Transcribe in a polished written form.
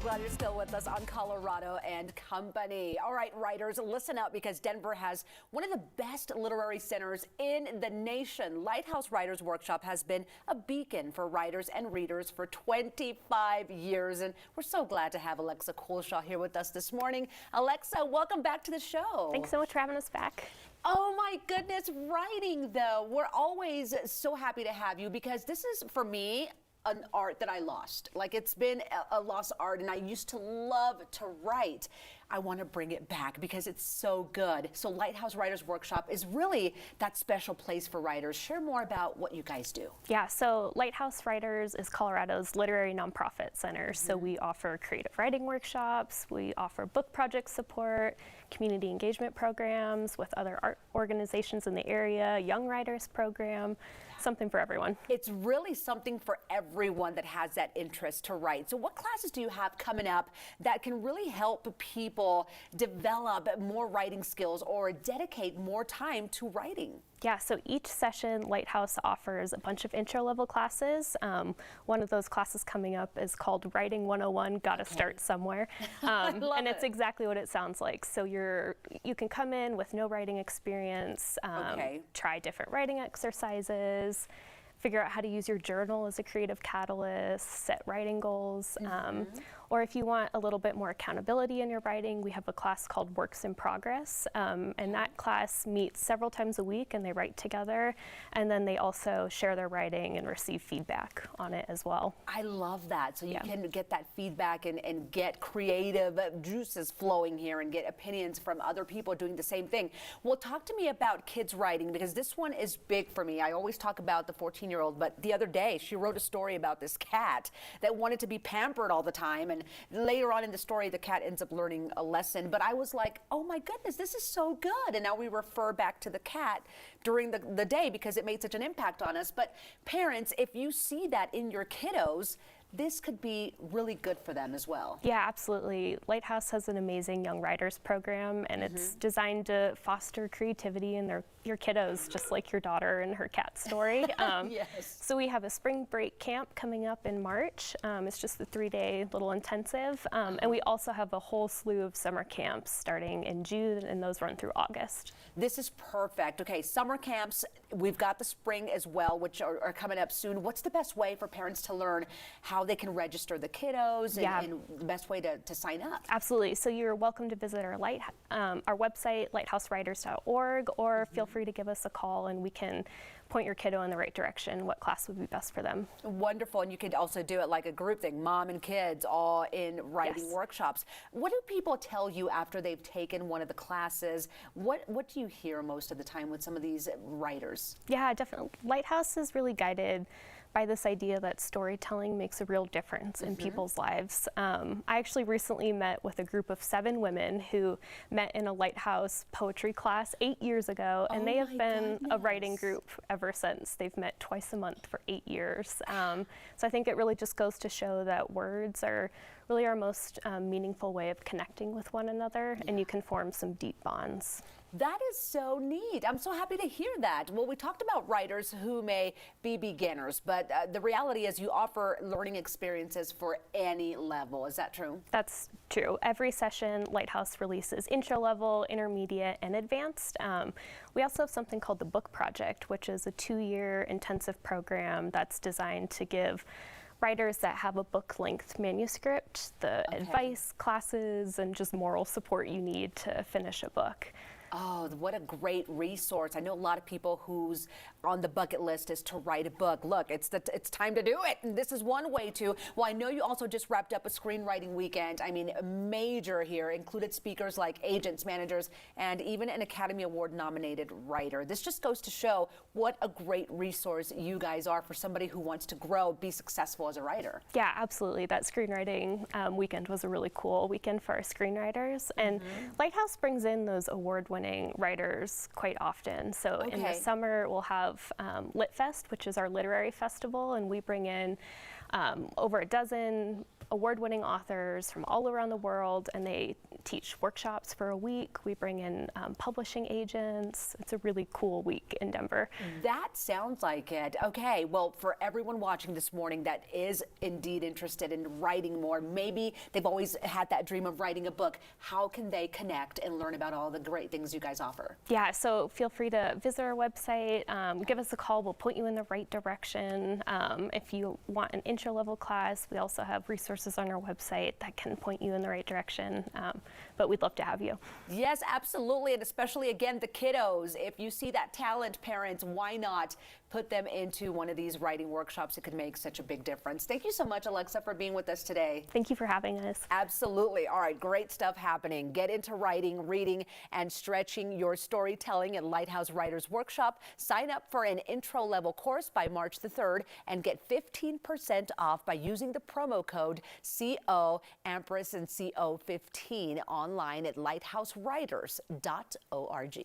glad you're still with us on Colorado and Company. All right, writers, listen up because Denver has one of the best literary centers in the nation. Lighthouse Writers Workshop has been a beacon for writers and readers for 25 years, and we're so glad to have Alexa Coolshaw here with us this morning. Alexa, welcome back to the show. Thanks so much for having us back. Oh my goodness, writing though. We're always so happy to have you because this is, for me, an art that I lost. Like, it's been a lost art, and I used to love to write. I want to bring it back because it's so good. So Lighthouse Writers Workshop is really that special place for writers. Share more about what you guys do. Yeah, so Lighthouse Writers is Colorado's literary nonprofit center. So we offer creative writing workshops, we offer book project support, community engagement programs with other art organizations in the area, young writers program, something for everyone. It's really something for everyone that has that interest to write. So what classes do you have coming up that can really help people develop more writing skills or dedicate more time to writing? Yeah, so each session, Lighthouse offers a bunch of intro-level classes. One of those classes coming up is called Writing 101, Gotta Start Somewhere. And it's exactly what it sounds like. So you can come in with no writing experience, try different writing exercises, figure out how to use your journal as a creative catalyst, set writing goals. Or if you want a little bit more accountability in your writing, we have a class called Works in Progress. And that class meets several times a week and they write together. And then they also share their writing and receive feedback on it as well. I love that. So you can get that feedback and get creative juices flowing here and get opinions from other people doing the same thing. Well, talk to me about kids writing because this one is big for me. I always talk about the 14-year-old, but the other day she wrote a story about this cat that wanted to be pampered all the time. And later on in the story, the cat ends up learning a lesson. But I was like, oh my goodness, this is so good. And now we refer back to the cat during the day because it made such an impact on us. But parents, if you see that in your kiddos, this could be really good for them as well. Yeah, absolutely. Lighthouse has an amazing young writers program, and it's designed to foster creativity in your kiddos, just like your daughter and her cat story. Yes. So we have a spring break camp coming up in March. It's just a 3-day little intensive. And we also have a whole slew of summer camps starting in June, and those run through August. This is perfect. Okay, summer camps, we've got the spring as well, which are coming up soon. What's the best way for parents to learn how they can register the kiddos and the best way to sign up? Absolutely. So you're welcome to visit our website, lighthousewriters.org, or feel free to give us a call and we can point your kiddo in the right direction, what class would be best for them. Wonderful. And you could also do it like a group thing, mom and kids all in writing workshops. What do people tell you after they've taken one of the classes? What do you hear most of the time with some of these writers? Yeah, definitely. Lighthouse is really guided by this idea that storytelling makes a real difference in people's lives. I actually recently met with a group of 7 women who met in a Lighthouse poetry class 8 years ago, and they have been a writing group ever since. They've met twice a month for 8 years. So I think it really just goes to show that words are really our most meaningful way of connecting with one another, and you can form some deep bonds. That is so neat. I'm so happy to hear that. Well, we talked about writers who may be beginners, but the reality is you offer learning experiences for any level. Is that true? That's true. Every session, Lighthouse releases intro level, intermediate, and advanced. We also have something called the Book Project, which is a 2-year intensive program that's designed to give writers that have a book-length manuscript the advice, classes, and just moral support you need to finish a book. Oh, what a great resource. I know a lot of people who's on the bucket list is to write a book. Look, it's time to do it. And this is one way to. Well, I know you also just wrapped up a screenwriting weekend. I mean, major here, included speakers like agents, managers, and even an Academy Award nominated writer. This just goes to show what a great resource you guys are for somebody who wants to grow, be successful as a writer. Yeah, absolutely. That screenwriting weekend was a really cool weekend for our screenwriters. And Lighthouse brings in those award-winning writers quite often. So in the summer we'll have Lit Fest, which is our literary festival, and we bring in over a dozen award-winning authors from all around the world, and they teach workshops for a week. We bring in publishing agents. It's a really cool week in Denver. That sounds like it. Okay, well, for everyone watching this morning that is indeed interested in writing more, maybe they've always had that dream of writing a book, how can they connect and learn about all the great things you guys offer? Yeah, so feel free to visit our website, give us a call, we'll point you in the right direction. If you want an intro level class, we also have resources on our website that can point you in the right direction, but we'd love to have you. Yes, absolutely, and especially again the kiddos. If you see that talent, parents, why not put them into one of these writing workshops? It could make such a big difference. Thank you so much, Alexa, for being with us today. Thank you for having us. Absolutely. All right, great stuff happening. Get into writing, reading, and stretching your storytelling at Lighthouse Writers Workshop. Sign up for an intro level course by March the 3rd and get 15% off by using the promo code CO Ampersand CO15 online at lighthousewriters.org.